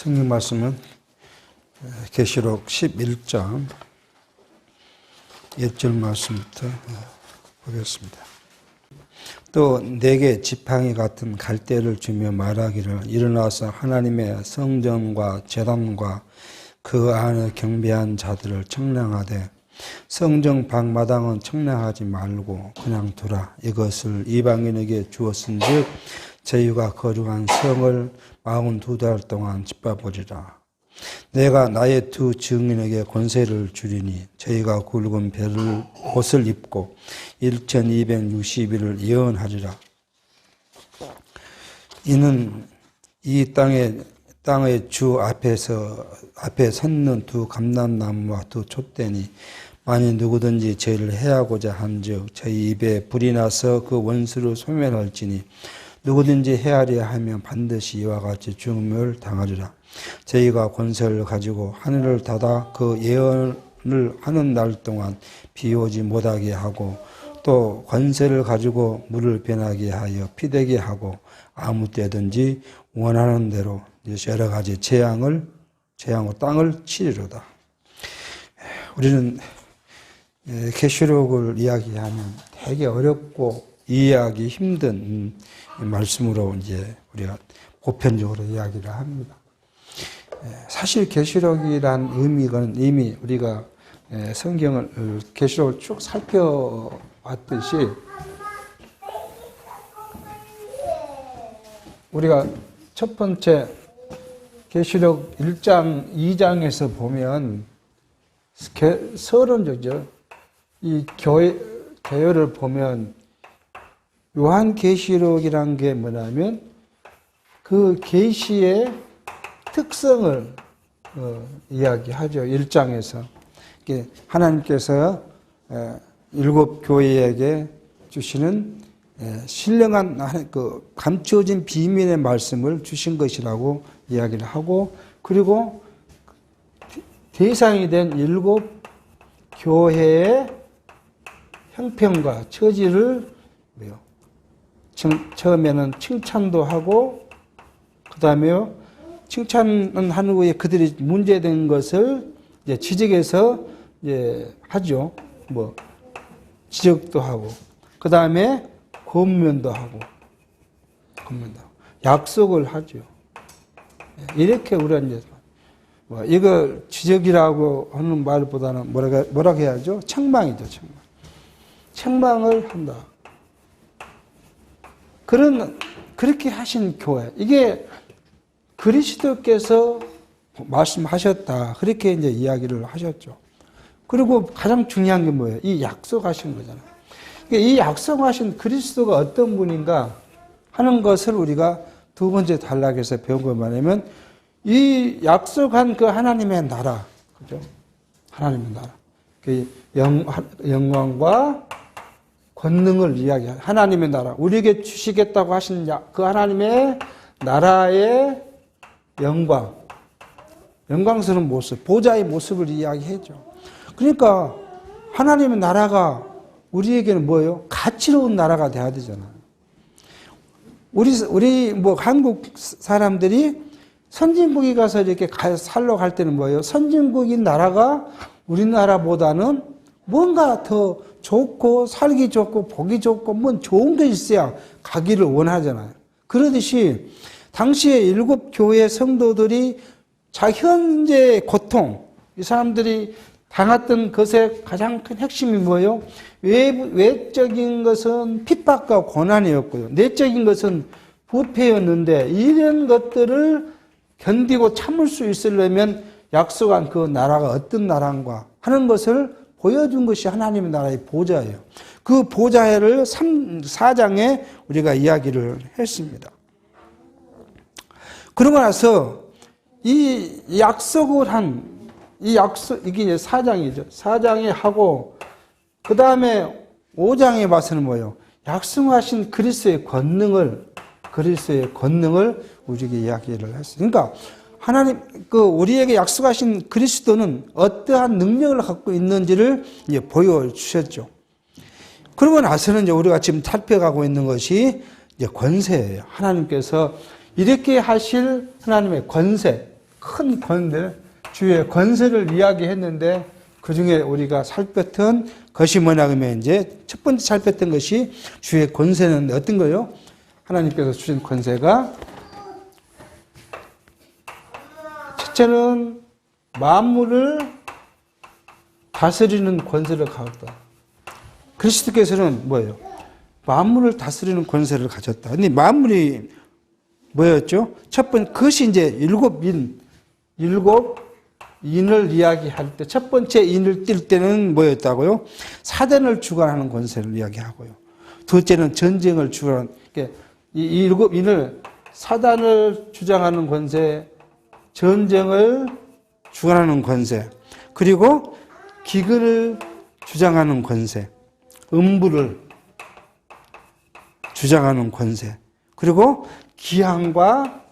성경 말씀은 계시록 11장 1절 말씀부터 보겠습니다. 또 내게 지팡이 같은 갈대를 주며 말하기를 일어나서 하나님의 성전과 제단과 그 안에 경배한 자들을 청량하되 성전 방마당은 청량하지 말고 그냥 두라. 이것을 이방인에게 주었은즉 저희가 거룩한 성을 42달 동안 짓밟으리라. 내가 나의 두 증인에게 권세를 주리니 저희가 굵은 옷을 입고 1260일을 예언하리라. 이는 이 땅의 주 앞에 섰는 두 감람나무와 두 촛대니 만일 누구든지 죄를 해하고자 한즉 저희 입에 불이 나서 그 원수를 소멸할지니 누구든지 헤아려 하면 반드시 이와 같이 죽음을 당하리라. 저희가 권세를 가지고 하늘을 닫아 그 예언을 하는 날 동안 비 오지 못하게 하고 또 권세를 가지고 물을 변하게 하여 피되게 하고 아무 때든지 원하는 대로 여러 가지 재앙으로 땅을 치리로다. 우리는 계시록을 이야기하면 되게 어렵고 이해하기 힘든 말씀으로 이제 우리가 보편적으로 이야기를 합니다. 사실 계시록이란 의미는 이미 우리가 성경을 계시록을 쭉 살펴봤듯이 우리가 첫 번째 계시록 1장, 2장에서 보면 서론적이죠. 이 개요를 보면 요한계시록이란 게 뭐냐면 그 계시의 특성을 이야기하죠. 1장에서 하나님께서 7 교회에게 주시는 신령한 그 감추어진 비밀의 말씀을 주신 것이라고 이야기를 하고, 그리고 대상이 된 7 교회의 형편과 처지를 처음에는 칭찬도 하고, 그 다음에 칭찬은 한 후에 그들이 문제된 것을 이제 지적해서 이제 하죠. 지적도 하고, 그 다음에 권면도 하고, 약속을 하죠. 이렇게 우리가 이제 이걸 지적이라고 하는 말보다는 뭐라고 해야죠? 책망이죠, 책망. 책망을 한다. 그렇게 하신 교회. 이게 그리스도께서 말씀하셨다. 그렇게 이제 이야기를 하셨죠. 그리고 가장 중요한 게 뭐예요? 이 약속하신 거잖아요. 그러니까 이 약속하신 그리스도가 어떤 분인가 하는 것을 우리가 두 번째 단락에서 배운 것 말하면 이 약속한 그 하나님의 나라, 그죠? 하나님의 나라. 그 영광과 권능을 이야기하는 하나님의 나라, 우리에게 주시겠다고 하신 그 하나님의 나라의 영광스러운 모습, 보좌의 모습을 이야기해죠. 그러니까 하나님의 나라가 우리에게는 뭐예요? 가치로운 나라가 돼야 되잖아요. 우리 한국 사람들이 선진국에 가서 이렇게 살러 갈 때는 뭐예요? 선진국인 나라가 우리나라보다는 뭔가 더 좋고 살기 좋고 보기 좋고 좋은 게 있어야 가기를 원하잖아요. 그러듯이 당시에 7 교회 성도들이 현재의 고통, 이 사람들이 당했던 것의 가장 큰 핵심이 뭐예요? 외적인 것은 핍박과 고난이었고요. 내적인 것은 부패였는데 이런 것들을 견디고 참을 수 있으려면 약속한 그 나라가 어떤 나라인가 하는 것을 보여준 것이 하나님의 나라의 보좌예요. 그 보좌를 4장에 우리가 이야기를 했습니다. 그러고 나서 이 약속을 이게 4장이죠. 4장에 하고, 그 다음에 5장에 봐서는 뭐예요? 약속하신 그리스도의 권능을 우리에게 이야기를 했어요. 그러니까 하나님, 우리에게 약속하신 그리스도는 어떠한 능력을 갖고 있는지를 이제 보여주셨죠. 그러고 나서는 이제 우리가 지금 살펴가고 있는 것이 이제 권세예요. 하나님께서 이렇게 하실 하나님의 권세, 큰 권세, 주의 권세를 이야기했는데 그 중에 우리가 살폈던 것이 뭐냐 하면 이제 첫 번째 살폈던 것이 주의 권세는 어떤 거요? 하나님께서 주신 권세가 첫째는 만물을 다스리는 권세를 가졌다. 그리스도께서는 뭐예요? 만물을 다스리는 권세를 가졌다. 근데 만물이 뭐였죠? 첫 번째, 그것이 이제 일곱 인을 이야기할 때, 첫 번째 인을 띌 때는 뭐였다고요? 사단을 주관하는 권세를 이야기하고요. 둘째는 전쟁을 주관하는, 이 일곱 인을 사단을 주장하는 권세, 전쟁을 주관하는 권세, 그리고 기근을 주장하는 권세, 음부를 주장하는 권세, 그리고 기한과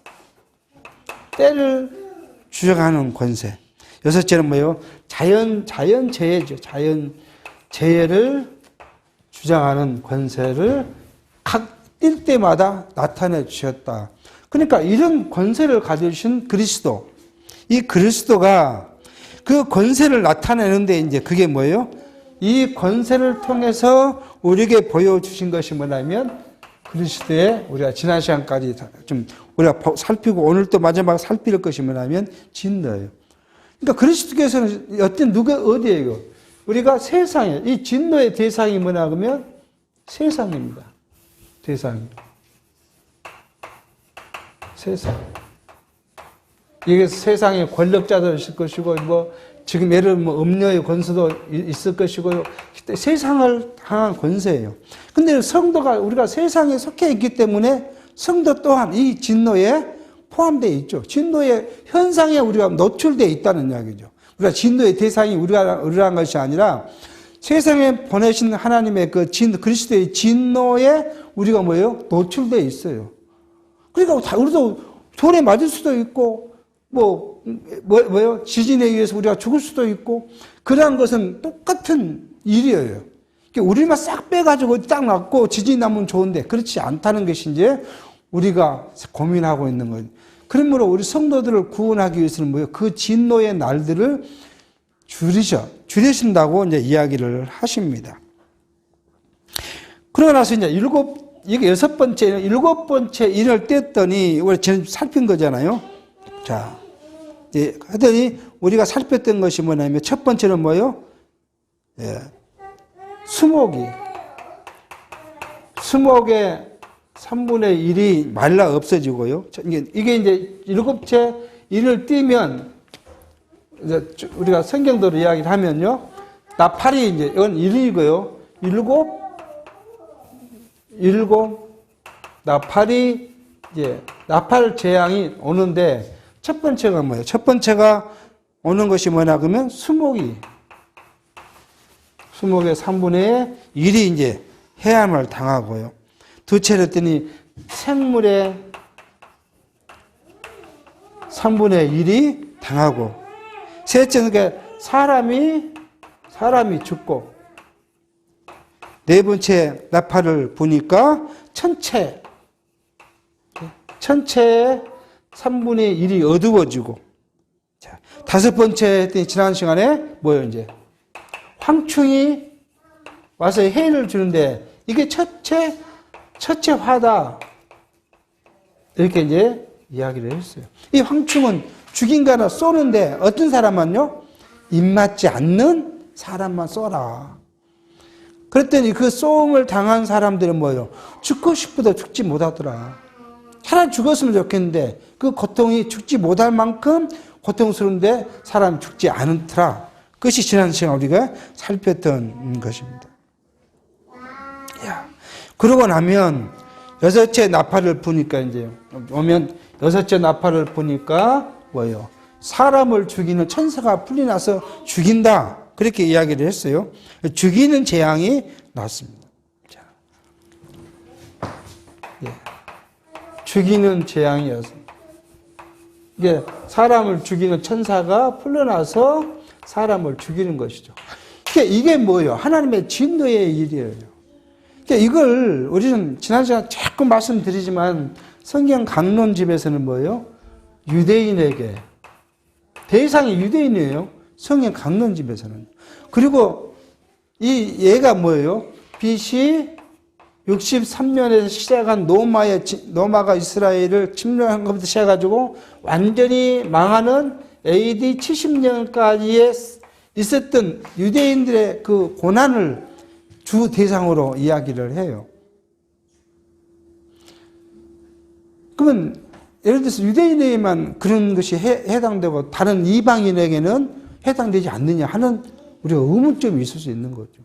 때를 주장하는 권세. 여섯째는 뭐예요? 자연재해죠. 자연재해를 주장하는 권세를 각 뛸 때마다 나타내 주셨다. 그러니까 이런 권세를 가지신 그리스도, 이 그리스도가 그 권세를 나타내는데 이제 그게 뭐예요? 이 권세를 통해서 우리에게 보여주신 것이 뭐냐면 그리스도의 우리가 지난 시간까지 좀 우리가 살피고 오늘 또 마지막 살필 것이 뭐냐면 진노예요. 그러니까 그리스도께서는 어디예요? 우리가 세상에 이 진노의 대상이 뭐냐 하면 세상입니다. 대상이. 세상. 이게 세상에 권력자도 있을 것이고, 뭐, 지금 예를 뭐, 음녀의 권세도 있을 것이고요. 세상을 향한 권세예요. 근데 성도가 우리가 세상에 속해 있기 때문에 성도 또한 이 진노에 포함되어 있죠. 진노의 현상에 우리가 노출되어 있다는 이야기죠. 우리가 진노의 대상이 우리란 것이 아니라 세상에 보내신 하나님의 그리스도의 진노에 우리가 뭐예요? 노출되어 있어요. 그러니까 우리도 돌에 맞을 수도 있고, 뭐예요? 지진에 의해서 우리가 죽을 수도 있고, 그러한 것은 똑같은 일이에요. 우리만 싹 빼가지고 딱 놨고 지진이 나면 좋은데, 그렇지 않다는 것이 이제 우리가 고민하고 있는 거예요. 그러므로 우리 성도들을 구원하기 위해서는 뭐예요? 그 진노의 날들을 줄이신다고 이제 이야기를 하십니다. 그러고 나서 이제 일곱 번째 인을 뗐더니, 우리 지금 살핀 거잖아요. 자, 하더니 우리가 살폈던 것이 뭐냐면 첫 번째는 뭐예요? 수목의 3분의 1이 말라 없어지고요. 이게 이제 일곱째 인을 띄면, 우리가 성경대로 이야기를 하면요. 나팔이 이제, 이건 1이고요. 일곱, 나팔이, 나팔 재앙이 오는데, 첫 번째가 뭐예요? 첫 번째가 오는 것이 뭐냐, 그러면 수목의 3분의 1이 이제 해함을 당하고요. 둘째로 했더니 생물의 3분의 1이 당하고, 셋째는 사람이 죽고, 네 번째 나팔을 보니까 천체의 3분의 1이 어두워지고, 자, 다섯 번째 지난 시간에 뭐예요, 이제? 황충이 와서 해를 주는데, 이게 첫째화다. 이렇게 이제 이야기를 했어요. 이 황충은 죽인 거나 쏘는데, 어떤 사람만요? 입맞지 않는 사람만 쏘라. 그랬더니 그 쏘음을 당한 사람들은 뭐예요? 죽고 싶어도 죽지 못하더라. 차라리 죽었으면 좋겠는데 그 고통이 죽지 못할 만큼 고통스러운데 사람이 죽지 않더라. 그것이 지난 시간 우리가 살폈던 것입니다. 그러고 나면 여섯째 나팔을 부니까 여섯째 나팔을 부니까 뭐예요? 사람을 죽이는 천사가 풀려나서 죽인다. 그렇게 이야기를 했어요. 죽이는 재앙이 났습니다. 자, 죽이는 재앙이었습니다. 이게 사람을 죽이는 천사가 풀려나서 사람을 죽이는 것이죠. 이게 뭐예요? 하나님의 진노의 일이에요. 이걸 우리는 지난 시간에 자꾸 말씀드리지만 성경 강론집에서는 뭐예요? 유대인에게 대상이 유대인이에요. 성령 강론 집에서는. 그리고 이 얘가 뭐예요? BC 63년에서 시작한 노마가 이스라엘을 침략한 것부터 시작해가지고 완전히 망하는 AD 70년까지에 있었던 유대인들의 그 고난을 주 대상으로 이야기를 해요. 그러면 예를 들어서 유대인에게만 그런 것이 해당되고 다른 이방인에게는 해당되지 않느냐 하는 우리가 의문점이 있을 수 있는 거죠.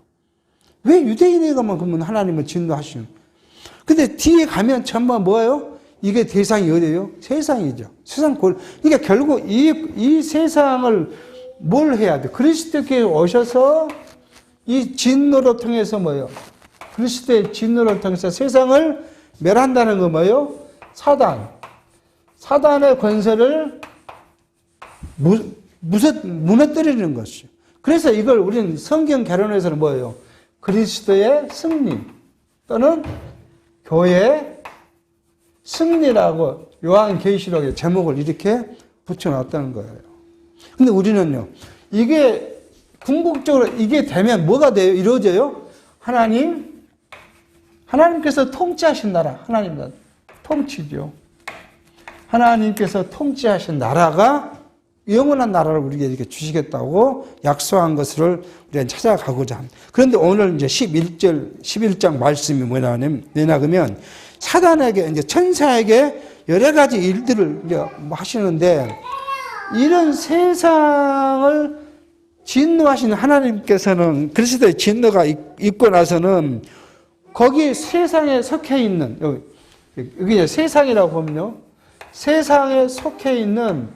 왜 유대인에게만 그러면 하나님은 진노하시는? 근데 뒤에 가면 전부 뭐예요? 이게 대상이 어디예요? 세상이죠. 세상 그러니까 결국 이 세상을 뭘 해야 돼? 그리스도께 오셔서 이 진노를 통해서 뭐예요? 그리스도의 진노를 통해서 세상을 멸한다는 거 뭐예요? 사단의 권세를 무너뜨리는 것이죠. 그래서 이걸 우리는 성경 개론에서는 뭐예요? 그리스도의 승리 또는 교회의 승리라고 요한계시록의 제목을 이렇게 붙여놨다는 거예요. 근데 우리는요, 이게 궁극적으로 이게 되면 뭐가 돼요? 이루어져요? 하나님께서 통치하신 나라, 하나님은 통치죠. 하나님께서 통치하신 나라가 영원한 나라를 우리에게 이렇게 주시겠다고 약속한 것을 우리가 찾아가고자 합니다. 그런데 오늘 이제 11장 말씀이 뭐냐면, 사단에게, 이제 천사에게 여러 가지 일들을 이제 하시는데, 이런 세상을 진노하신 하나님께서는 그리스도의 진노가 있고 나서는 거기 세상에 속해 있는, 여기 세상이라고 보면요. 세상에 속해 있는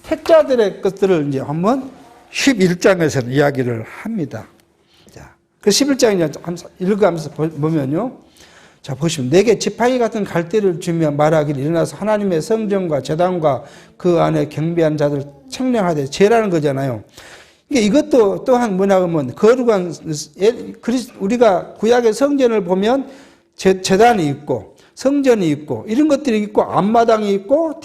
택자들의 것들을 이제 한번 11장에서는 이야기를 합니다. 자, 그 11장 이제 읽어가면서 보면요. 자, 보시면 내게 지팡이 같은 갈대를 주며 말하기를 일어나서 하나님의 성전과 제단과 그 안에 경배한 자들 청량하되 죄라는 거잖아요. 이것도 또한 뭐냐 하면 거룩한 우리가 구약의 성전을 보면 제단이 있고 성전이 있고 이런 것들이 있고 앞마당이 있고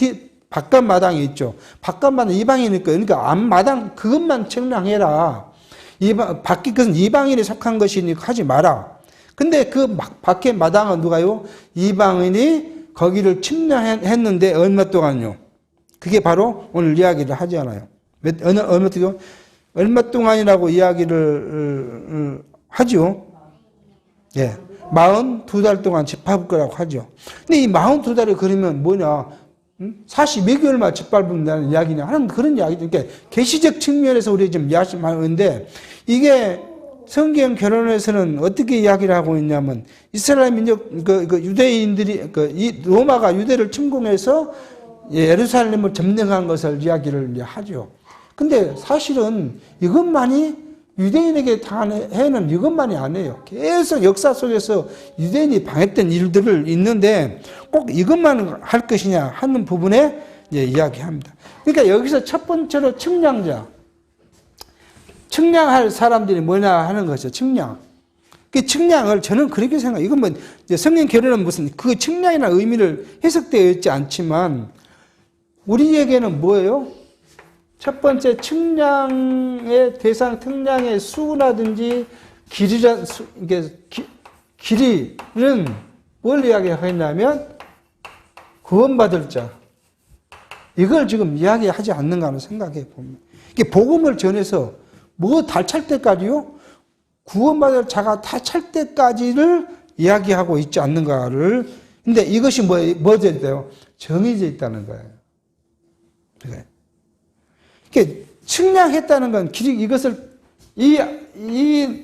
바깥마당이 있죠. 바깥마당 이방이니까 그러니까 앞마당 그것만 청량해라. 밖에 것은 이방인이 속한 것이니까 하지 마라. 근데 그 밖에 마당은 누가요? 이방인이 거기를 침략했는데 얼마 동안요? 그게 바로 오늘 이야기를 하지 않아요. 얼마 동안이라고 이야기를 하죠? 예. 42달 동안 집밟을 거라고 하죠. 근데 이 42달이 그러면 뭐냐? 40몇 개월만 짓밟는다는 이야기냐 하는 그런 이야기죠. 그러니까 계시적 측면에서 우리 지금 이야기하는데 이게 성경 결론에서는 어떻게 이야기를 하고 있냐면 이스라엘 민족 유대인들이 로마가 유대를 침공해서 예루살렘을 점령한 것을 이야기를 이제 하죠. 근데 사실은 이것만이 유대인에게 당한 해는 이것만이 아니에요. 계속 역사 속에서 유대인이 방했던 일들을 있는데 꼭 이것만 할 것이냐 하는 부분에 이야기합니다. 그러니까 여기서 첫 번째로 측량할 사람들이 뭐냐 하는 거죠. 측량. 그 측량을 저는 그렇게 생각해요. 이건 뭐 성경 결론은 무슨 그 측량이나 의미를 해석되어 있지 않지만 우리에게는 뭐예요? 첫 번째 측량의 대상, 측량의 수라든지 길이는 뭘 이야기하겠냐면 구원받을 자. 이걸 지금 이야기하지 않는가 하는 생각해 봅니다. 이게 복음을 전해서 뭐 다 찰 때까지요? 구원받을 자가 다 찰 때까지를 이야기하고 있지 않는가를. 근데 이것이 뭐죠? 있대요? 정해져 있다는 거예요. 그래. 이렇게 측량했다는 건 이것을 이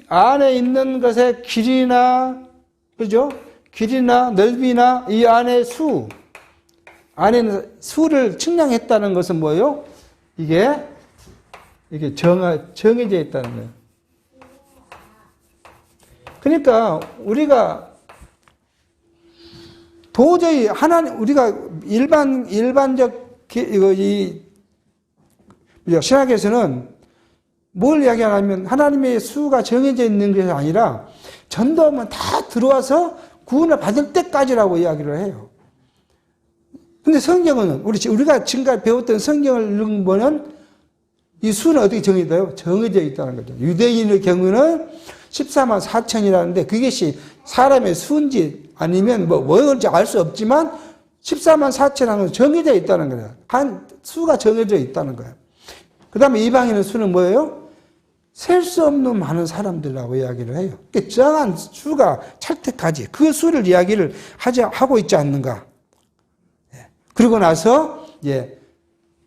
안에 있는 것의 길이나 그죠? 길이나 넓이나 이 안에 안에는 수를 측량했다는 것은 뭐예요? 이게 정해져 있다는 거예요. 그러니까 우리가 도저히 우리가 일반적 신학에서는 뭘 이야기하냐면 하나님의 수가 정해져 있는 것이 아니라 전도하면 다 들어와서 구원을 받을 때까지라고 이야기를 해요. 근데 성경은 우리가 지금까지 배웠던 성경을 읽으면 이 수는 어떻게 정해져요? 정해져 있다는 거죠. 유대인의 경우는 14만 4천이라는데 그것이 사람의 수인지 아니면 뭐인지 알 수 없지만 14만 4천이라는 정해져 있다는 거예요. 한 수가 정해져 있다는 거예요. 그 다음에 이방인의 수는 뭐예요? 셀 수 없는 많은 사람들이라고 이야기를 해요. 정한 수가 찰 때까지 그 수를 이야기를 하고 있지 않는가. 그리고 나서,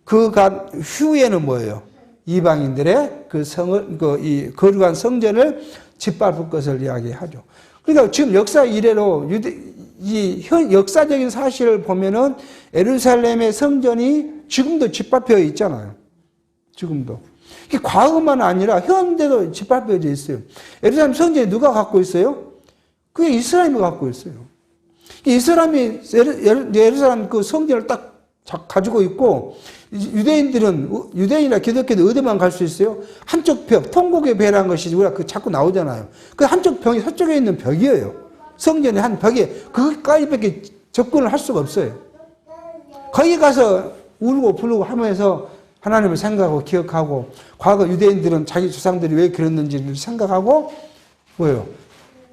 후에는 뭐예요? 이방인들의 그 거룩한 성전을 짓밟을 것을 이야기하죠. 그러니까 지금 역사 이래로 역사적인 사실을 보면은 예루살렘의 성전이 지금도 짓밟혀 있잖아요. 지금도. 이게 과거만 아니라 현대도 짓밟혀져 있어요. 예루살렘 성전이 누가 갖고 있어요? 그게 이스라엘이 갖고 있어요. 이스라엘이 예루살렘 그 성전을 딱 가지고 있고 유대인이나 기독교도 어디만 갈 수 있어요? 한쪽 벽, 통곡의 배라는 것이 우리가 자꾸 나오잖아요. 그 한쪽 벽이 서쪽에 있는 벽이에요. 성전의 한 벽에 그까지밖에 접근을 할 수가 없어요. 거기 가서 울고 부르고 하면서 하나님을 생각하고 기억하고 과거 유대인들은 자기 조상들이 왜 그랬는지를 생각하고 뭐예요?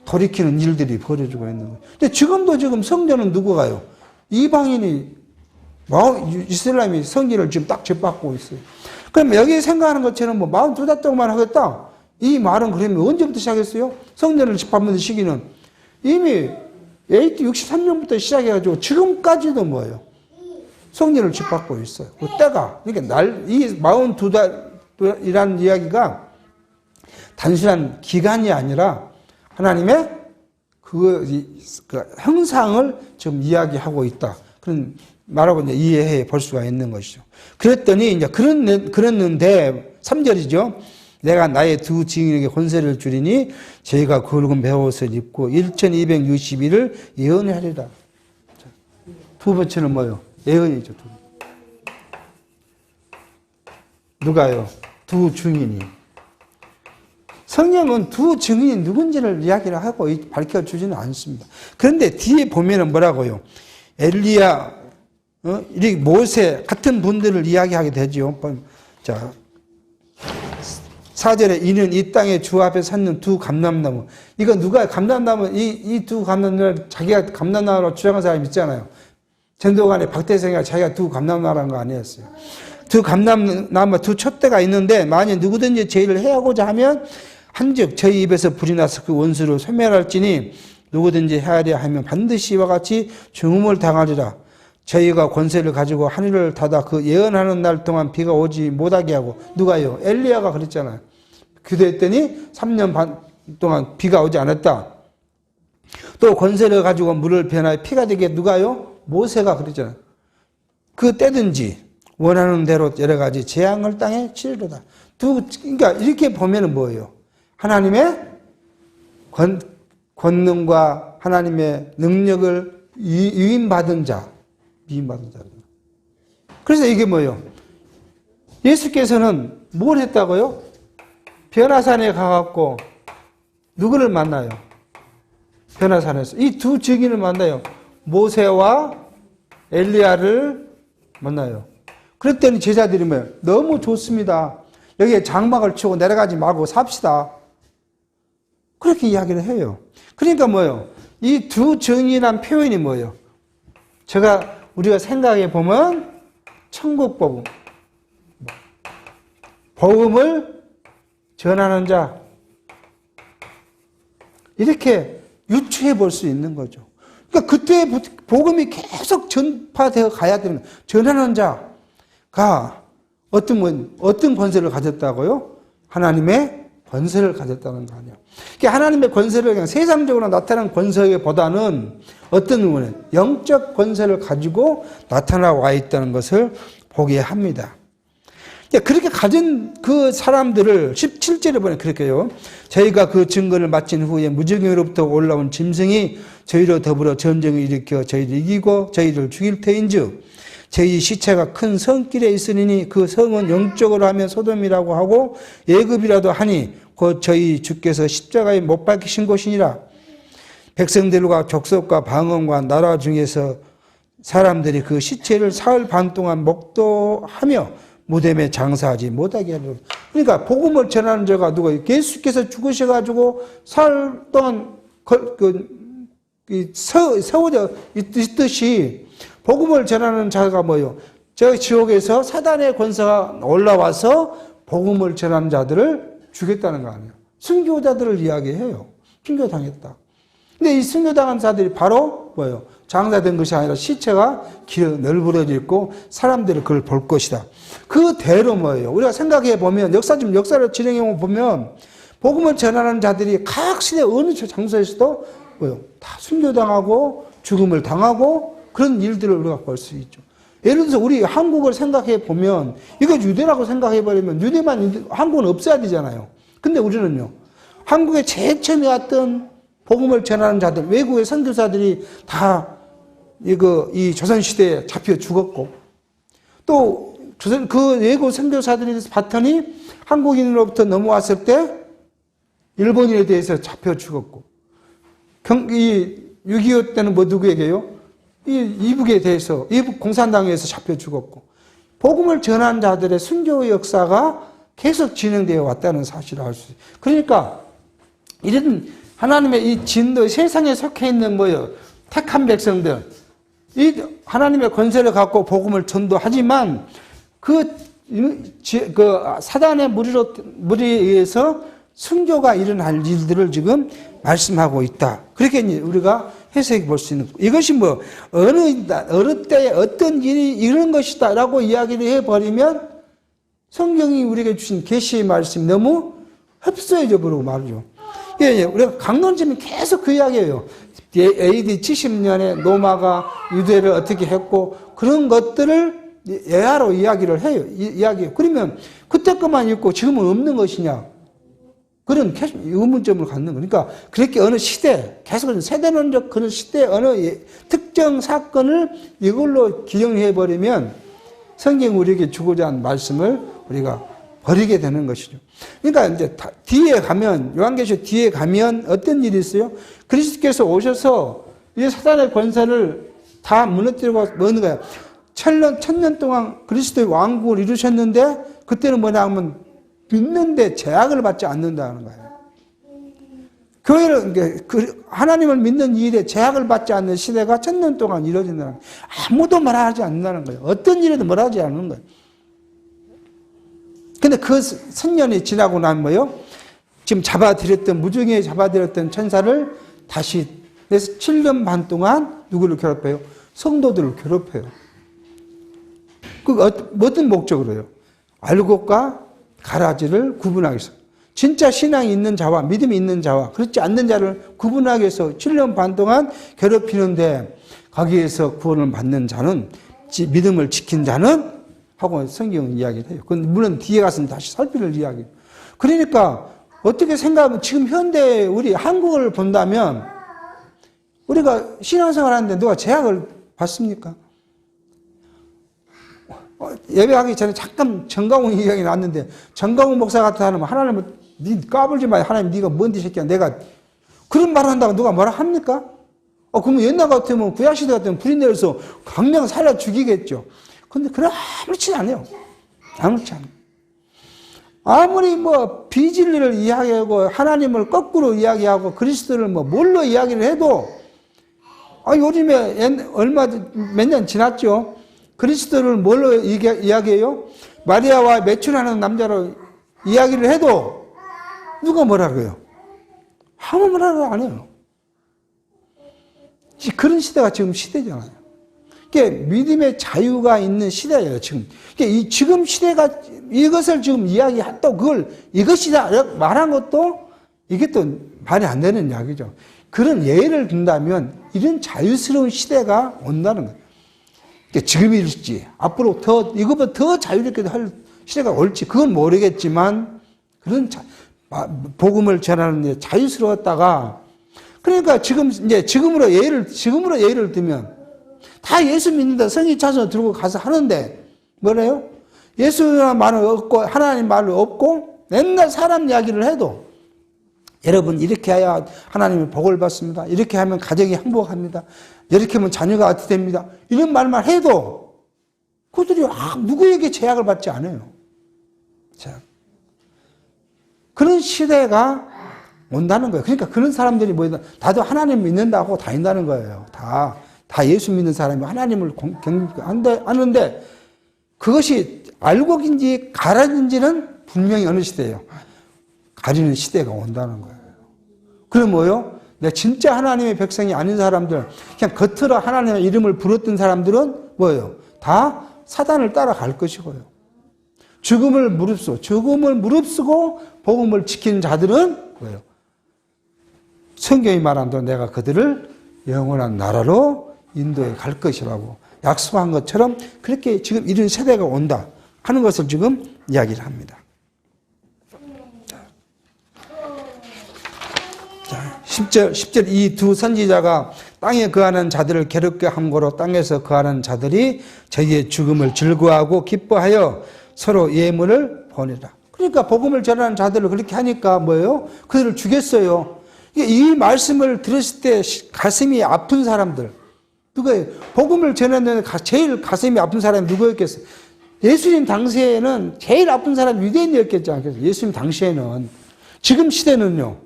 돌이키는 일들이 벌어지고 있는 거예요. 근데 지금 성전은 누구 가요? 이방인이 이슬람이 성전을 지금 딱 짓밟고 있어요. 그럼 여기 생각하는 것처럼 42달 동안 하겠다. 이 말은 그러면 언제부터 시작했어요? 성전을 짓밟는 시기는 이미 AD 63년부터 시작해가지고 지금까지도 뭐예요? 성전을 짓밟고 있어요. 그 때가. 그러니까 이 42달이라는 이야기가 단순한 기간이 아니라 하나님의 그 형상을 좀 이야기하고 있다. 그런 말하고 이제 이해해 볼 수가 있는 것이죠. 그랬더니 이제 그랬는데 3절이죠. 내가 나의 두 증인에게 권세를 주리니 저희가 굵은 베옷을 입고 1260일을 예언하리라. 두 번째는 뭐예요? 예언이죠. 누가요? 두 증인이. 성경은 두 증인이 누군지를 이야기를 하고 밝혀주지는 않습니다. 그런데 뒤에 보면은 뭐라고요? 엘리야, 이 모세 같은 분들을 이야기하게 되죠. 자, 4절에 이는 이 땅에 주 앞에 섰는 두 감람나무. 이거 누가 감람나무, 이 두 감람나무를 자기가 감람나무로 주장한 사람이 있잖아요. 전도관에 박대성이가 자기가 두 감람나무라는 거 아니었어요. 두 감람나무 두 촛대가 있는데 만약 누구든지 제의를 해하고자 하면 한즉 저희 입에서 불이 나서 그 원수를 소멸할지니 누구든지 헤아려 하면 반드시 이와 같이 죽음을 당하리라. 저희가 권세를 가지고 하늘을 닫아 그 예언하는 날 동안 비가 오지 못하게 하고. 누가요? 엘리야가 그랬잖아요. 기도했더니 3년 반 동안 비가 오지 않았다. 또 권세를 가지고 물을 변하여 피가 되게. 누가요? 모세가 그랬잖아요. 그 때든지 원하는 대로 여러 가지 재앙을 땅에 치르리다. 그러니까 이렇게 보면은 뭐예요? 하나님의 권능과 하나님의 능력을 위임받은 자. 그래서 이게 뭐예요? 예수께서는 뭘 했다고요? 변화산에 가갖고 누구를 만나요? 변화산에서 이 두 증인을 만나요. 모세와 엘리야를 만나요. 그랬더니 제자들이 뭐예요? 너무 좋습니다. 여기에 장막을 치고 내려가지 말고 삽시다. 그렇게 이야기를 해요. 그러니까 뭐예요? 이 두 증인이란 표현이 뭐예요? 우리가 생각해 보면 천국 복음, 복음을 전하는 자, 이렇게 유추해 볼 수 있는 거죠. 그러니까 그때 복음이 계속 전파되어 가야 되는, 전하는 자가 어떤 권세를 가졌다고요? 하나님의 권세를 가졌다는 거 아니에요. 그러니까 하나님의 권세를 그냥 세상적으로 나타난 권세보다는 어떤 의미는 영적 권세를 가지고 나타나 와 있다는 것을 보게 합니다. 그렇게 가진 그 사람들을 17절에 보면 그렇게요. 저희가 그 증거를 마친 후에 무적행으로부터 올라온 짐승이 저희로 더불어 전쟁을 일으켜 저희를 이기고 저희를 죽일 터인즉 저희 시체가 큰 성길에 있으니 그 성은 영적으로 하면 소돔이라고 하고 예굽이라도 하니 곧 저희 주께서 십자가에 못 박히신 곳이니라. 백성들과 족속과 방언과 나라 중에서 사람들이 그 시체를 사흘 반 동안 목도하며 무덤에 장사하지 못하게 하려. 그러니까 복음을 전하는 자가 누가 예수께서 죽으셔가지고 사흘 동안 세워져 있듯이 복음을 전하는 자가 뭐요? 저 지옥에서 사단의 권세가 올라와서 복음을 전하는 자들을 죽였다는 거 아니에요. 순교자들을 이야기해요. 순교당했다. 근데 이 순교당한 자들이 바로 뭐예요? 장사된 것이 아니라 시체가 길에 널브러져 있고 사람들이 그걸 볼 것이다. 그대로 뭐예요? 우리가 생각해 보면 역사를 진행해 보면 복음을 전하는 자들이 각 시대 어느 장소에서도 뭐예요? 다 순교당하고 죽음을 당하고 그런 일들을 우리가 볼 수 있죠. 예를 들어서 우리 한국을 생각해 보면 이거 유대라고 생각해 버리면 유대만 한국은 없어야 되잖아요. 근데 우리는요. 한국에 제일 처음에 왔던 복음을 전하는 자들, 외국의 선교사들이 다 이 조선시대에 잡혀 죽었고, 또 그 외국 선교사들이 봤더니 한국인으로부터 넘어왔을 때 일본인에 대해서 잡혀 죽었고, 이 6.25 때는 뭐 누구에게요? 이북에 대해서, 이북 공산당에서 잡혀 죽었고, 복음을 전한 자들의 순교 역사가 계속 진행되어 왔다는 사실을 알 수 있어요. 그러니까 이런 하나님의 이 진도, 세상에 속해 있는 뭐요? 택한 백성들, 이 하나님의 권세를 갖고 복음을 전도하지만 그 사단의 무리에 의해서 순교가 일어날 일들을 지금 말씀하고 있다. 그렇게 우리가 해석해 볼 수 있는, 이것이 뭐 어느 때에 어떤 일이 이런 것이다라고 이야기를 해버리면 성경이 우리에게 주신 계시의 말씀이 너무 흡사해져 버리고 말이죠. 예, 우리가 강론점이 계속 그 이야기예요. AD 70년에 로마가 유대를 어떻게 했고 그런 것들을 예화로 이야기를 해요. 이야기해요. 그러면 그때 것만 있고 지금은 없는 것이냐? 그런 의문점을 갖는 거니까 그렇게 어느 시대, 계속 세대론적 그런 시대 어느 특정 사건을 이걸로 기용해버리면 성경 우리에게 주고자 하는 말씀을 우리가 버리게 되는 것이죠. 그러니까 이제 뒤에 가면, 요한계시록 뒤에 가면 어떤 일이 있어요? 그리스도께서 오셔서 이 사단의 권세를 다 무너뜨리고 뭐는 거예요? 천년 동안 그리스도의 왕국을 이루셨는데 그때는 뭐냐 하면 믿는데 제약을 받지 않는다는 거예요. 교회를, 하나님을 믿는 일에 제약을 받지 않는 시대가 1000년 동안 이루어진다는 거예요. 아무도 말하지 않는다는 거예요. 어떤 일에도 말하지 않는 거예요. 근데 그 천년이 지나고 나면 뭐요? 지금 무중에 잡아들였던 천사를 다시 내서 7년 반 동안 누구를 괴롭혀요? 성도들을 괴롭혀요. 어떤 목적으로요? 알곡과 가라지를 구분하기 위해서. 진짜 신앙이 있는 자와 믿음이 있는 자와 그렇지 않는 자를 구분하기 위해서 7년 반 동안 괴롭히는데 거기에서 구원을 받는 자는, 믿음을 지킨 자는 하고 성경은 이야기를 해요. 그건 물론 뒤에 가서는 다시 살피를 이야기해요. 그러니까 어떻게 생각하면 지금 현대 우리 한국을 본다면 우리가 신앙생활 하는데 누가 제약을 받습니까? 예배하기 전에 잠깐 정강훈 이야기 나왔는데 정강훈 목사 같은 사람은 하나님을 니 까불지 마. 하나님 네가 뭔데 새끼야. 내가 그런 말을 한다고 누가 뭐라 합니까? 그러면 옛날 같으면 구약시대 같으면 불이 내려서 강령 살려 죽이겠죠. 근데 아무렇지 않아요. 아무렇지 않아요. 아무리 비진리를 이야기하고 하나님을 거꾸로 이야기하고 그리스도를 뭘로 이야기를 해도 요즘에 몇 년 지났죠. 그리스도를 뭘로 이야기해요? 마리아와 매춘하는 남자로 이야기를 해도 누가 뭐라고 해요? 아무 말도 안 해요. 그런 시대가 지금 시대잖아요. 믿음의 자유가 있는 시대예요, 지금. 지금 시대가 이것을 지금 이야기했다, 이것이다 말한 것도 이게 또 말이 안 되는 이야기죠. 그런 예를 든다면 이런 자유스러운 시대가 온다는 거예요. 지금일지, 앞으로 이것보다 더 자유롭게 할 시대가 올지, 그건 모르겠지만, 그런 복음을 전하는 데 자유스러웠다가, 그러니까 지금으로 예를 들면, 다 예수 믿는다. 성의 자손을 들고 가서 하는데 뭐래요? 예수님 말을 없고 하나님 말을 없고 맨날 사람 이야기를 해도 여러분 이렇게 해야 하나님의 복을 받습니다. 이렇게 하면 가정이 행복합니다. 이렇게 하면 자녀가 어떻게 됩니다. 이런 말만 해도 그들이 누구에게 제약을 받지 않아요. 자, 그런 시대가 온다는 거예요. 그러니까 그런 사람들이 다들 하나님 믿는다고 다닌다는 거예요. 다 예수 믿는 사람이 하나님을 하는데 그것이 알곡인지 가라진지는 분명히 어느 시대예요. 가리는 시대가 온다는 거예요. 그럼 뭐요? 내가 진짜 하나님의 백성이 아닌 사람들, 그냥 겉으로 하나님의 이름을 부르던 사람들은 뭐예요? 다 사단을 따라갈 것이고요. 죽음을 무릅쓰고 복음을 지키는 자들은 뭐예요? 성경이 말한 대로 내가 그들을 영원한 나라로 인도해 갈 것이라고 약속한 것처럼 그렇게 지금 이런 세대가 온다 하는 것을 지금 이야기를 합니다. 자, 10절 이 두 선지자가 땅에 거하는 자들을 괴롭게 함으로 땅에서 거하는 자들이 저희의 죽음을 즐거워하고 기뻐하여 서로 예물을 보내라. 그러니까 복음을 전하는 자들을 그렇게 하니까 뭐예요? 그들을 죽였어요. 이 말씀을 들었을 때 가슴이 아픈 사람들, 누구예요? 복음을 전하는 제일 가슴이 아픈 사람이 누구였겠어요? 예수님 당시에는 제일 아픈 사람이 유대인이었겠지 않겠어요? 예수님 당시에는. 지금 시대는요,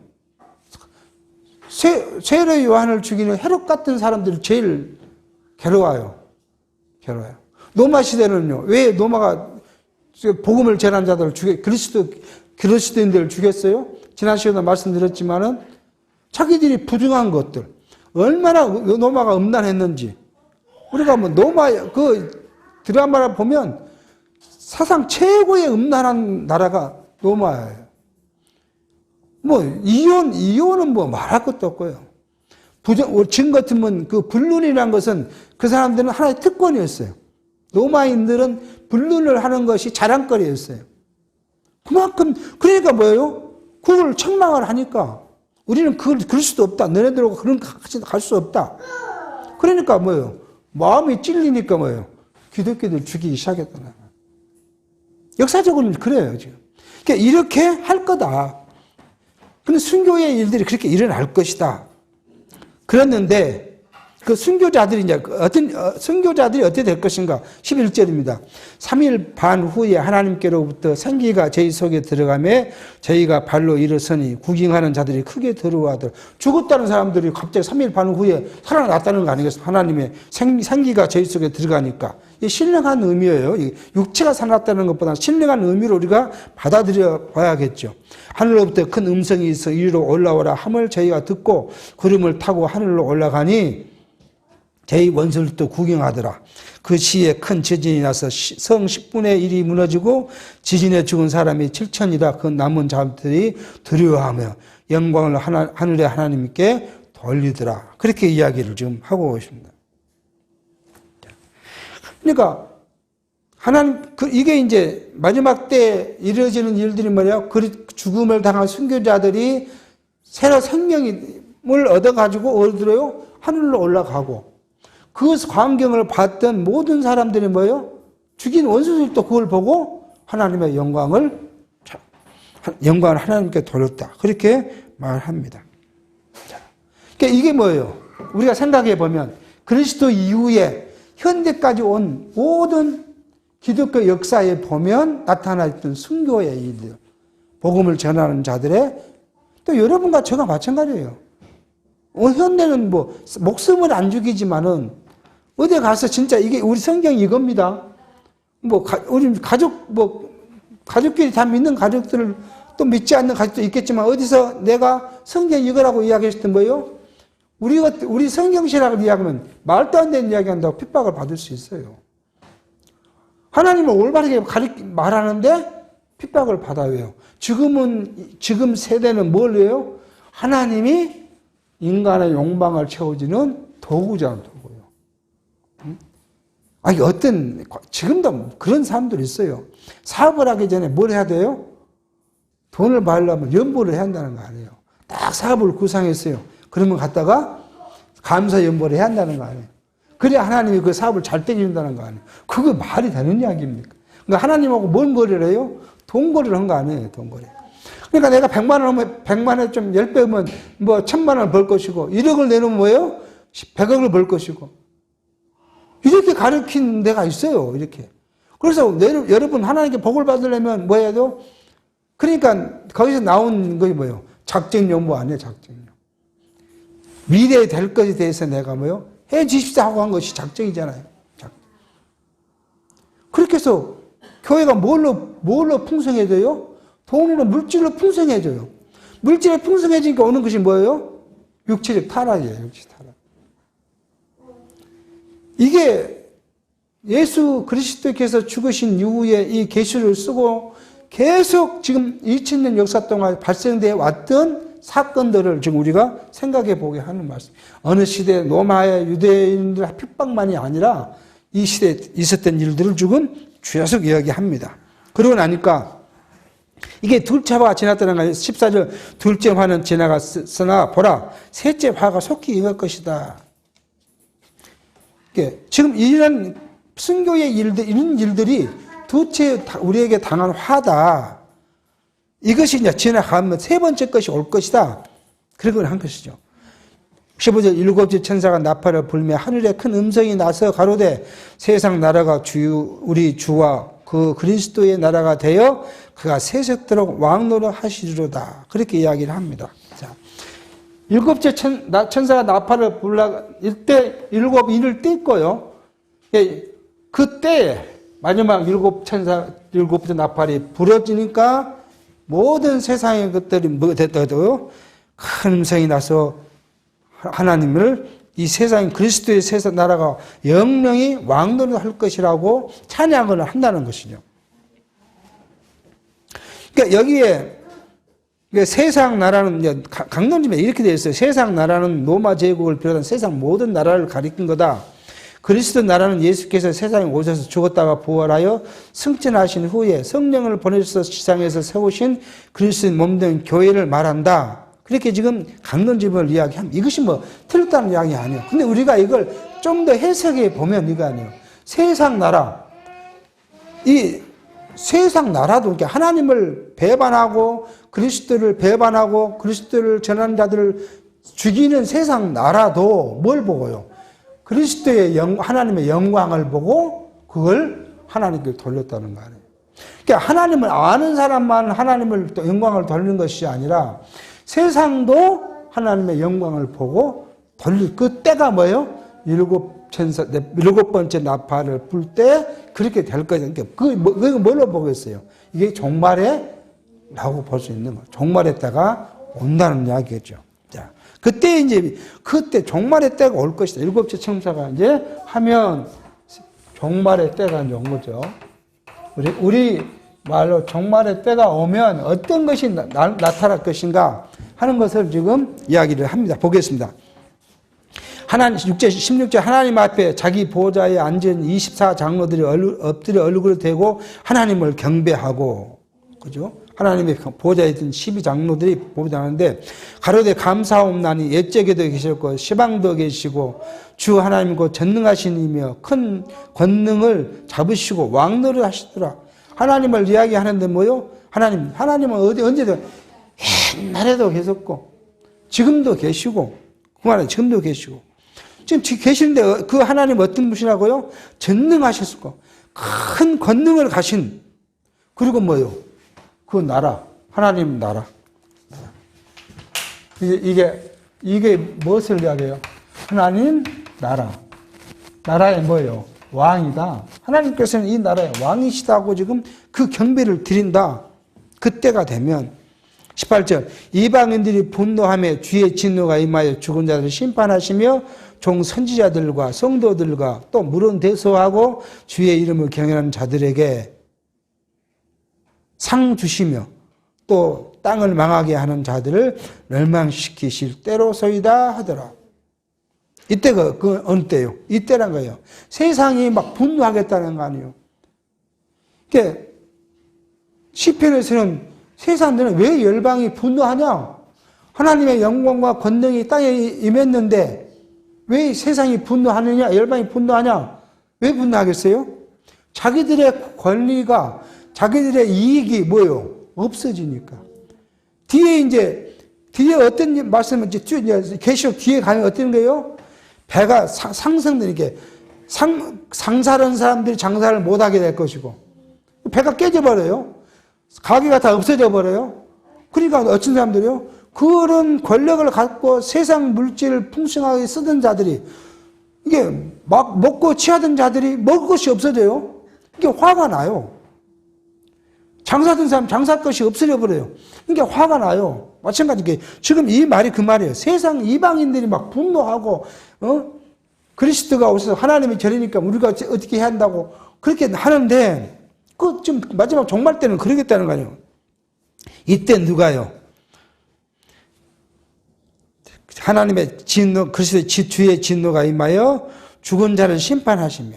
세례 요한을 죽이는 헤롯 같은 사람들이 제일 괴로워요. 노마 시대는요, 왜 노마가 복음을 전하는 자들을 그리스도인들을 죽였어요? 지난 시간에 말씀드렸지만은 자기들이 부정한 것들, 얼마나 노마가 음란했는지. 우리가 노마 그 드라마를 보면 사상 최고의 음란한 나라가 노마예요. 이혼은 말할 것도 없고요. 지금 같으면 그 불륜이라는 것은 그 사람들은 하나의 특권이었어요. 노마인들은 불륜을 하는 것이 자랑거리였어요. 그만큼, 그러니까 뭐예요? 그걸 책망을 하니까 우리는 그럴 수도 없다. 너네들하고 그런 같이 갈 수 없다. 그러니까 뭐예요? 마음이 찔리니까 뭐예요? 기독교들 죽이기 시작했다는 거예요. 역사적으로는 그래요, 지금. 그러니까 이렇게 할 거다. 근데 순교의 일들이 그렇게 일어날 것이다. 그랬는데, 그 순교자들이 어떻게 될 것인가? 11절입니다. 3일 반 후에 하나님께로부터 생기가 저희 속에 들어가매 저희가 발로 일어서니 구경하는 자들이 크게 들어와들. 죽었다는 사람들이 갑자기 3일 반 후에 살아났다는 거 아니겠습니까? 하나님의 생기가 저희 속에 들어가니까. 이게 신령한 의미예요. 육체가 살아났다는 것보다 신령한 의미로 우리가 받아들여 봐야겠죠. 하늘로부터 큰 음성이 있어 이리로 올라오라 함을 저희가 듣고 구름을 타고 하늘로 올라가니 저희 원수들도 구경하더라. 그 시에 큰 지진이 나서 성 10분의 1이 무너지고 지진에 죽은 사람이 7천이라 그 남은 자들이 두려워하며 영광을 하늘의 하나님께 돌리더라. 그렇게 이야기를 지금 하고 계십니다. 그러니까 하나님 이게 이제 마지막 때 이루어지는 일들이 뭐냐? 그 죽음을 당한 순교자들이 새로 생명을 얻어가지고 어디로요? 하늘로 올라가고. 그 광경을 봤던 모든 사람들이 뭐예요? 죽인 원수들도 그걸 보고 하나님의 영광을 하나님께 돌렸다. 그렇게 말합니다. 그러니까 이게 뭐예요? 우리가 생각해 보면 그리스도 이후에 현대까지 온 모든 기독교 역사에 보면 나타나 있던 순교의 일들, 복음을 전하는 자들의 또 여러분과 저가 마찬가지예요. 현대는 목숨을 안 죽이지만은 어디 가서 진짜 이게 우리 성경이 이겁니다. 우리 가족끼리 다 믿는 가족들을 또 믿지 않는 가족도 있겠지만 어디서 내가 성경 이거라고 이야기했을 때 뭐예요? 우리 성경신학을 이야기하면 말도 안 되는 이야기 한다고 핍박을 받을 수 있어요. 하나님을 올바르게 말하는데 핍박을 받아요. 지금 세대는 뭘 해요? 하나님이 인간의 욕망을 채워주는 도구잖아요, 도구요. 지금도 그런 사람들이 있어요. 사업을 하기 전에 뭘 해야 돼요? 돈을 벌려면 연보를 해야 한다는 거 아니에요. 딱 사업을 구상했어요. 그러면 갔다가 감사 연보를 해야 한다는 거 아니에요. 그래야 하나님이 그 사업을 잘 때려준다는 거 아니에요. 그거 말이 되는 이야기입니까? 그러니까 하나님하고 뭔 거래를 해요? 돈거래를 한 거 아니에요, 돈거래. 그러니까 내가 100만 원 하면 100만 원에 좀 10배 하면 뭐 1000만 원을 벌 것이고 1억을 내놓으면 뭐예요? 100억을 벌 것이고 이렇게 가르친 데가 있어요. 이렇게. 그래서 여러분 하나님께 복을 받으려면 뭐 해야 돼요? 그러니까 거기서 나온 것이 뭐예요? 작정연보 아니에요. 작정연보. 미래에 될 것에 대해서 내가 뭐예요? 해 주십시오 하고 한 것이 작정이잖아요. 그렇게 해서 교회가 뭘로 풍성해져요? 돈으로 물질로 풍성해져요. 물질에 풍성해지니까 오는 것이 뭐예요? 육체적 타락이에요. 육체적 타락. 이게 예수 그리스도께서 죽으신 이후에 이 계시를 쓰고 계속 지금 2000년 역사 동안 발생되어 왔던 사건들을 지금 우리가 생각해 보게 하는 말씀. 어느 시대 로마의 유대인들 핍박만이 아니라 이 시대에 있었던 일들을 지금 계속 이야기합니다. 그러고 나니까 이게 둘째 화가 지났다는 거예요. 14절 둘째 화는 지나갔으나 보라 셋째 화가 속히 임할 것이다. 지금 이런 순교의 일들, 이런 일들이 도대체 우리에게 당한 화다. 이것이 이제 지나가면 세 번째 것이 올 것이다. 그런 한 것이죠. 15절 일곱째 천사가 나팔을 불며 하늘에 큰 음성이 나서 가로되 세상 나라가 우리 주와 그 그리스도의 나라가 되어 그가 세세토록 왕노릇 하시리로다. 그렇게 이야기를 합니다. 자, 일곱째 천사가 나팔을 불라 이때 일곱 인을 뗐고요. 그때 마지막 일곱째 나팔이 부러지니까 모든 세상의 것들이 뭐 됐다도 큰 음성이 나서 하나님을 이 세상 그리스도의 세상 나라가 영영이 왕노릇 할 것이라고 찬양을 한다는 것이죠. 그러니까 여기에 세상 나라는 강론집에 이렇게 되어 있어요. 세상 나라는 로마 제국을 비롯한 세상 모든 나라를 가리킨 거다. 그리스도 나라는 예수께서 세상에 오셔서 죽었다가 부활하여 승천하신 후에 성령을 보내셔서 지상에서 세우신 그리스도의 몸된 교회를 말한다. 그렇게 지금 강론집을 이야기합니다. 이것이 뭐 틀렸다는 이야기 아니에요. 근데 우리가 이걸 좀 더 해석해 보면 이거 아니에요. 세상 나라. 이 세상 나라도 이렇게 하나님을 배반하고 그리스도를 배반하고 그리스도를 전하는 자들을 죽이는 세상 나라도 뭘 보고요? 그리스도의 하나님의 영광을 보고 그걸 하나님께 돌렸다는 거 아니에요. 그러니까 하나님을 아는 사람만 하나님을 또 영광을 돌리는 것이 아니라 세상도 하나님의 영광을 보고 돌릴 그 때가 뭐예요? 일곱 번째 나팔을 불 때 그렇게 될 거죠. 그러니까 뭘로 보겠어요? 이게 종말에라고 볼 수 있는 거예요. 종말의 때가 온다는 이야기겠죠. 자, 그때 종말의 때가 올 것이다. 일곱째 천사가 이제 하면 종말의 때가 이제 온 거죠. 우리 말로 종말의 때가 오면 어떤 것이 나타날 것인가 하는 것을 지금 이야기를 합니다. 보겠습니다. 16절 하나님 앞에 자기 보좌에 앉은 24장로들이 엎드려 얼굴을 대고 하나님을 경배하고, 그죠? 하나님의 보좌에 있던 12장로들이 보좌하는데 가로되 감사옵나니 옛적에도 계셨고 시방도 계시고 주 하나님 곧 전능하신 이며 큰 권능을 잡으시고 왕노릇 하시더라. 하나님을 이야기하는데 뭐요? 하나님은 언제든 옛날에도 계셨고 지금도 계시고 그만해 지금도 계시고 지금 계시는데 그 하나님 어떤 분이라고요? 전능하셨고 큰 권능을 가신 그리고 뭐요? 그 나라 하나님 나라 이게 무엇을 이야기해요? 하나님 나라에 뭐예요? 왕이다. 하나님께서는 이 나라의 왕이시다고 지금 그 경배를 드린다. 그때가 되면 18절 이방인들이 분노하며 주의 진노가 임하여 죽은 자들을 심판하시며 종 선지자들과 성도들과 또 물은 대소하고 주의 이름을 경외하는 자들에게 상 주시며 또 땅을 망하게 하는 자들을 멸망시키실 때로소이다 하더라. 이때가 어느 때요? 이때란 거예요. 세상이 막 분노하겠다는 거 아니에요. 그러니까 시편에서는 세상들은 왜 열방이 분노하냐? 하나님의 영광과 권능이 땅에 임했는데 왜 세상이 분노하느냐? 열방이 분노하냐? 왜 분노하겠어요? 자기들의 권리가 자기들의 이익이 뭐예요? 없어지니까. 뒤에 어떤 말씀은 이제 계시록 뒤에 가면 어떤 거예요? 배가 상승되니까 상사하는 사람들이 장사를 못하게 될 것이고, 배가 깨져버려요. 가게가 다 없어져 버려요. 그러니까 어떤 사람들이요? 그런 권력을 갖고 세상 물질을 풍성하게 쓰던 자들이, 이게 막 먹고 취하던 자들이 먹을 것이 없어져요. 이게 화가 나요. 장사하던 사람 장사할 것이 없어져 버려요. 그러니까 화가 나요. 마찬가지로 지금 이 말이 그 말이에요. 세상 이방인들이 막 분노하고 그리스도가 오셔서 하나님의 절이니까 우리가 어떻게 해야 한다고 그렇게 하는데 그 좀 마지막 종말 때는 그러겠다는 거 아니에요. 이때 누가요? 하나님의 진노, 그리스도의 주의 진노가 임하여 죽은 자를 심판하시며,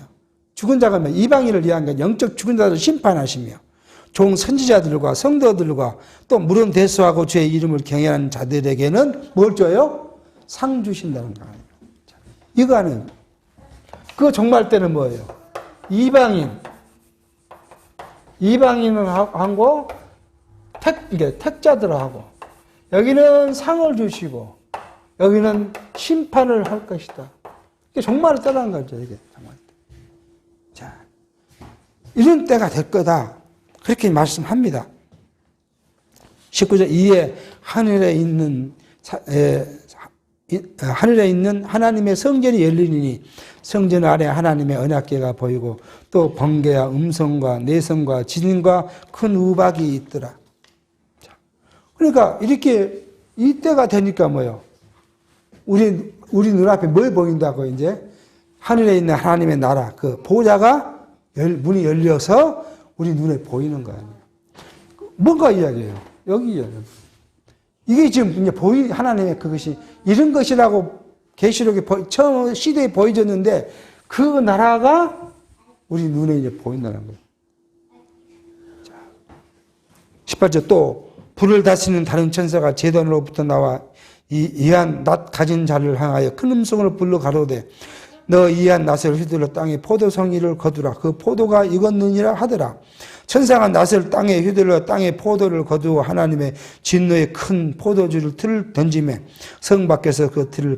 죽은 자가 이방인을 위한 건 영적 죽은 자를 심판하시며, 종 선지자들과 성도들과 또 물은 대수하고 주의 이름을 경외하는 자들에게는 뭘 줘요? 상 주신다는 거 아니에요. 이거는 그 종말 때는 뭐예요? 이방인은 하고 택자들하고 여기는 상을 주시고 여기는 심판을 할 것이다. 이게 종말을 떠나는 거죠. 이게 종말 때. 자, 이런 때가 될 거다. 그렇게 말씀합니다. 19절 이에 하늘에 있는 하나님의 성전이 열리니 성전 아래 하나님의 언약궤가 보이고 또 번개와 음성과 내성과 지진과 큰 우박이 있더라. 자, 그러니까 이렇게 이때가 되니까 뭐요? 우리 눈앞에 뭘 보인다고 이제 하늘에 있는 하나님의 나라 그 보좌가 문이 열려서 우리 눈에 보이는 거 아니에요. 뭔가 이야기예요. 여기요. 이게 지금 이제 하나님의 그것이 이런 것이라고 계시록에 처음 시대에 보여졌는데 그 나라가 우리 눈에 이제 보인다는 거예요. 자, 18절 또 불을 다스리는 다른 천사가 제단으로부터 나와 이한 낫 가진 자를 향하여 큰 음성으로 불러 가로되 너 이한 낫을 휘둘러 땅에 포도송이를 거두라. 그 포도가 익었느니라 하더라. 천사가 낫을 땅에 휘둘러 땅에 포도를 거두어 하나님의 진노의 큰 포도주를 틀을 던지매 성 밖에서 그 틀을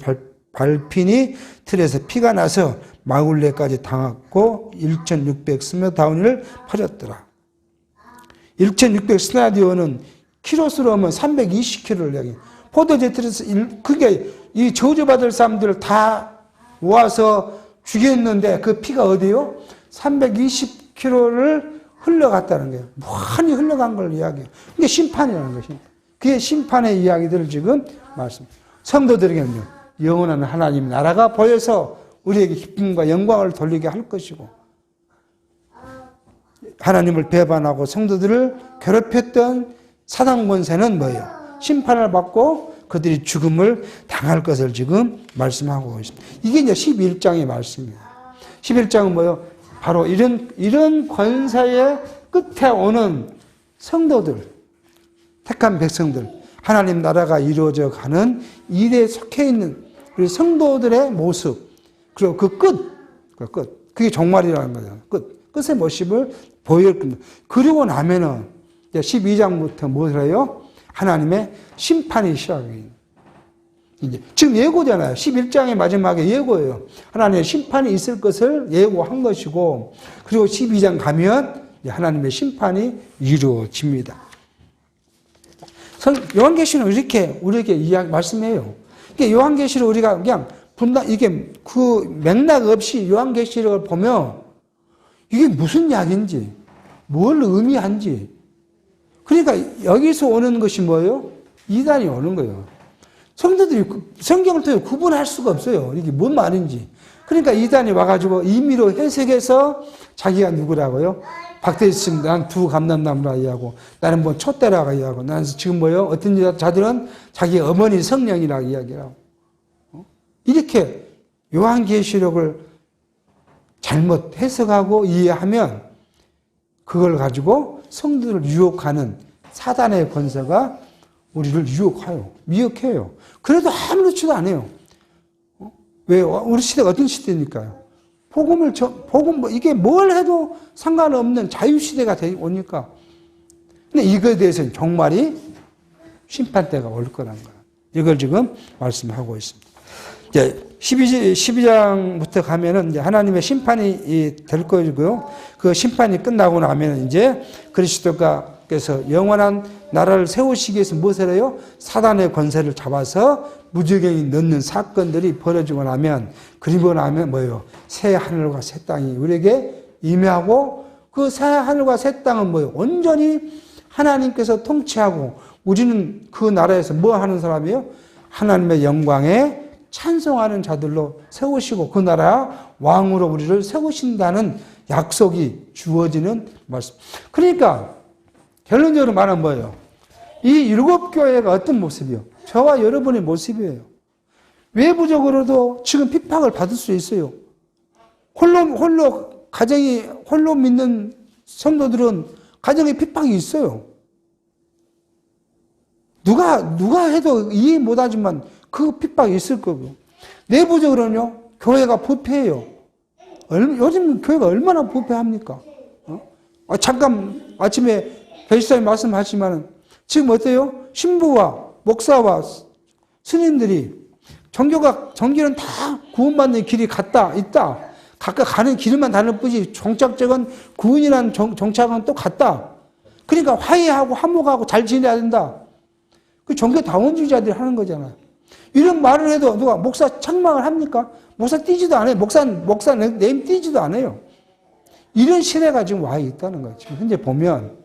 밟히니 틀에서 피가 나서 마굴레까지 닿았고 1600 스나다운을 퍼졌더라. 1600 스나디온은 키로수로 하면 320km를 얘기해요. 포도주 틀에서 그게 이 저주받을 사람들을 다 모아서 죽였는데 그 피가 어디요? 320km를 흘러갔다는 거예요. 많이 흘러간 걸 이야기해요. 이게 심판이라는 것입니다. 그게 심판의 이야기들을 지금 성도들에게는요, 영원한 하나님 나라가 보여서 우리에게 기쁨과 영광을 돌리게 할 것이고, 하나님을 배반하고 성도들을 괴롭혔던 사단 권세는 뭐예요? 심판을 받고 그들이 죽음을 당할 것을 지금 말씀하고 있습니다. 이게 이제 11장의 말씀입니다. 11장은 뭐예요? 바로 이런 권세의 끝에 오는 성도들, 택한 백성들, 하나님 나라가 이루어져 가는 일에 속해 있는 우리 성도들의 모습, 그리고 그 끝, 그게 종말이라는 거예요. 끝의 모습을 보여줄 겁니다. 그리고 나면은 12장부터 무엇을 해요? 하나님의 심판이 시작해요. 이제 지금 예고잖아요. 11장의 마지막에 예고예요. 하나님의 심판이 있을 것을 예고한 것이고, 그리고 12장 가면 하나님의 심판이 이루어집니다. 요한계시는 이렇게 우리에게 말씀해요. 요한계시를 우리가 그냥 이게 그 맥락 없이 요한계시를 보면 이게 무슨 약인지, 뭘 의미한지. 그러니까 여기서 오는 것이 뭐예요? 이단이 오는 거예요. 성도들이 성경을 통해 구분할 수가 없어요. 이게 뭔 말인지. 그러니까 이단이 와가지고 임의로 해석해서 자기가 누구라고요? 박대신 난 두 감람나무라 이야기하고, 나는 뭐 촛대라고 이야기하고, 나는 지금 뭐요? 어떤 자들은 자기 어머니 성령이라고 이야기하고. 이렇게 요한계시록을 잘못 해석하고 이해하면 그걸 가지고 성도를 유혹하는 사단의 권세가 우리를 미혹해요. 그래도 아무렇지도 않아요. 왜요? 우리 시대가 어떤 시대니까요? 이게 뭘 해도 상관없는 자유시대가 오니까. 근데 이거에 대해서는 종말이 심판 때가 올 거라는 거야. 이걸 지금 말씀하고 있습니다. 이제 12장부터 가면은 이제 하나님의 심판이 될 거고요. 그 심판이 끝나고 나면 이제 그리스도께서 영원한 나라를 세우시기 위해서 무엇을 해요? 사단의 권세를 잡아서 무지경에 넣는 사건들이 벌어지고 나면, 그리고 나면 뭐예요? 새 하늘과 새 땅이 우리에게 임하고, 그 새 하늘과 새 땅은 뭐예요? 온전히 하나님께서 통치하고, 우리는 그 나라에서 뭐 하는 사람이에요? 하나님의 영광에 찬송하는 자들로 세우시고 그 나라 왕으로 우리를 세우신다는 약속이 주어지는 말씀. 그러니까 결론적으로 말하면 뭐예요? 이 일곱 교회가 어떤 모습이요? 저와 여러분의 모습이에요. 외부적으로도 지금 핍박을 받을 수 있어요. 홀로 믿는 성도들은 가정에 핍박이 있어요. 누가 해도 이해 못하지만 그 핍박이 있을 거고. 내부적으로는요, 교회가 부패해요. 요즘 교회가 얼마나 부패합니까? 잠깐 아침에 배시사님 말씀하시지만 지금 어때요? 신부와 목사와 스님들이 종교는 다 구원받는 길이 있다. 각각 가는 길만 다를 뿐이지 종착적인 구원이라는 종착은 또 같다. 그러니까 화해하고 화목하고 잘 지내야 된다. 그 종교 다원주의자들이 하는 거잖아요. 이런 말을 해도 누가 목사 책망을 합니까? 목사 뛰지도 않아요. 목사 네임 뛰지도 않아요. 이런 시대가 지금 와 있다는 거예요. 지금 현재 보면.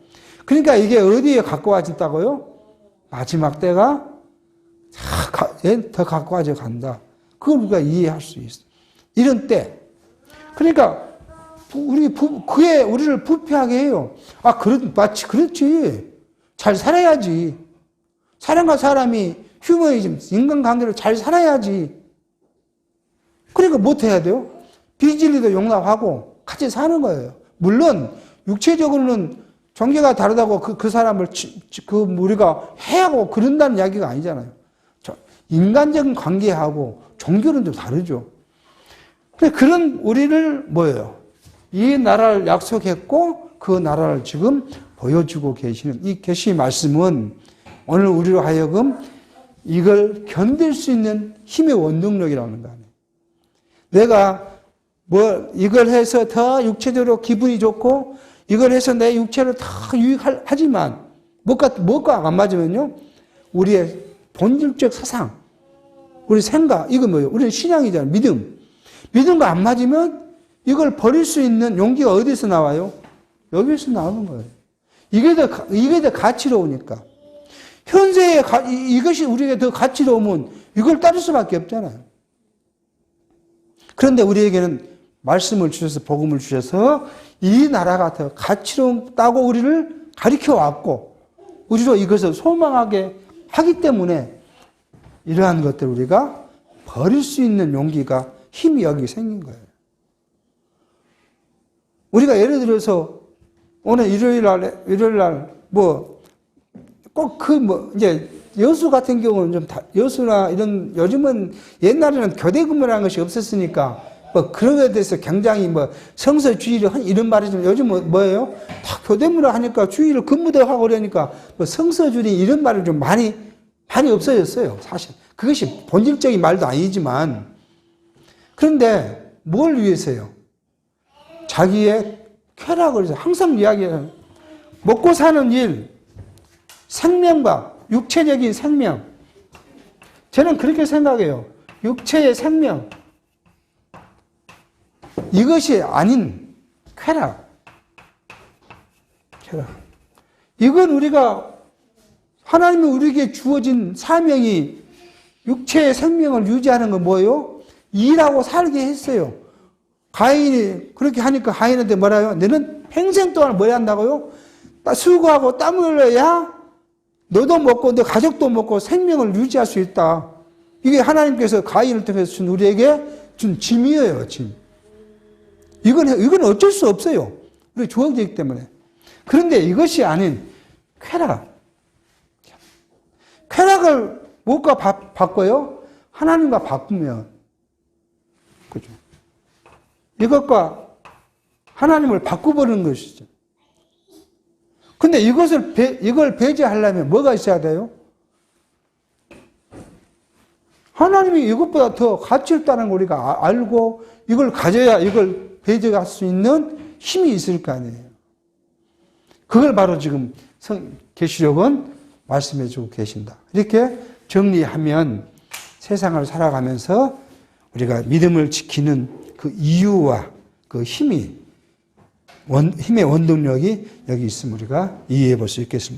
그러니까 이게 어디에 가까워진다고요? 마지막 때가 더 가까워져 간다. 그걸 우리가 이해할 수 있어. 이런 때. 그러니까 우리를 부패하게 해요. 마치 그렇지. 잘 살아야지. 사람과 사람이 휴머니즘, 인간관계를 잘 살아야지. 그러니까 못해야 돼요? 비진리도 용납하고 같이 사는 거예요. 물론 육체적으로는 종교가 다르다고 그 사람을 우리가 해하고 그런다는 이야기가 아니잖아요. 인간적인 관계하고 종교는 좀 다르죠. 그런 우리를 뭐예요? 이 나라를 약속했고 그 나라를 지금 보여주고 계시는 이 계시 말씀은 오늘 우리로 하여금 이걸 견딜 수 있는 힘의 원동력이라는 거 아니에요. 내가 이걸 해서 더 육체적으로 기분이 좋고 이걸 해서 내 육체를 더 유익하지만 뭐가 안 맞으면요, 우리의 본질적 사상, 우리 생각, 이거 뭐예요? 우리는 신앙이잖아요. 믿음과 안 맞으면 이걸 버릴 수 있는 용기가 어디서 나와요? 여기서 나오는 거예요. 이게 더 가치로우니까. 현재의 이것이 우리에게 더 가치로우면 이걸 따를 수밖에 없잖아요. 그런데 우리에게는 말씀을 주셔서, 복음을 주셔서 이 나라가 더 가치롭다고 우리를 가르쳐 왔고, 우리도 이것을 소망하게 하기 때문에 이러한 것들을 우리가 버릴 수 있는 용기가, 힘이 여기 생긴 거예요. 우리가 예를 들어서 오늘 일요일 날 이제 여수 같은 경우는 여수나 요즘은 옛날에는 교대 근무라는 것이 없었으니까 그런 것에 대해서 굉장히 성서주의를 이런 말이 좀 요즘 뭐예요? 다 교대문화 하니까 주의를 근무대로 하고 그러니까 성서주의 이런 말이 좀 많이 없어졌어요. 사실. 그것이 본질적인 말도 아니지만. 그런데 뭘 위해서요? 자기의 쾌락을 위해서 항상 이야기해요. 먹고 사는 일, 생명과 육체적인 생명. 저는 그렇게 생각해요. 육체의 생명. 이것이 아닌 쾌락. 이건 우리가, 하나님이 우리에게 주어진 사명이 육체의 생명을 유지하는 건 뭐예요? 일하고 살게 했어요. 가인이 그렇게 하니까 가인한테 뭐라요? 너는 평생 동안 뭐 한다고요? 수고하고 땀 흘려야 너도 먹고 너 가족도 먹고 생명을 유지할 수 있다. 이게 하나님께서 가인을 통해서 준 우리에게 준 짐이에요, 짐. 이건 어쩔 수 없어요. 우리 주어져 있기 때문에. 그런데 이것이 아닌 쾌락. 쾌락을 무엇과 바꿔요? 하나님과 바꾸면. 그죠? 이것과 하나님을 바꿔버리는 것이죠. 근데 이걸 배제하려면 뭐가 있어야 돼요? 하나님이 이것보다 더 가치 있다는 걸 우리가 알고 이걸 가져야 이걸 배제할 수 있는 힘이 있을 거 아니에요. 그걸 바로 지금 계시록은 말씀해 주고 계신다. 이렇게 정리하면 세상을 살아가면서 우리가 믿음을 지키는 그 이유와 그 힘의 원동력이 여기 있음을 우리가 이해해 볼 수 있겠습니다.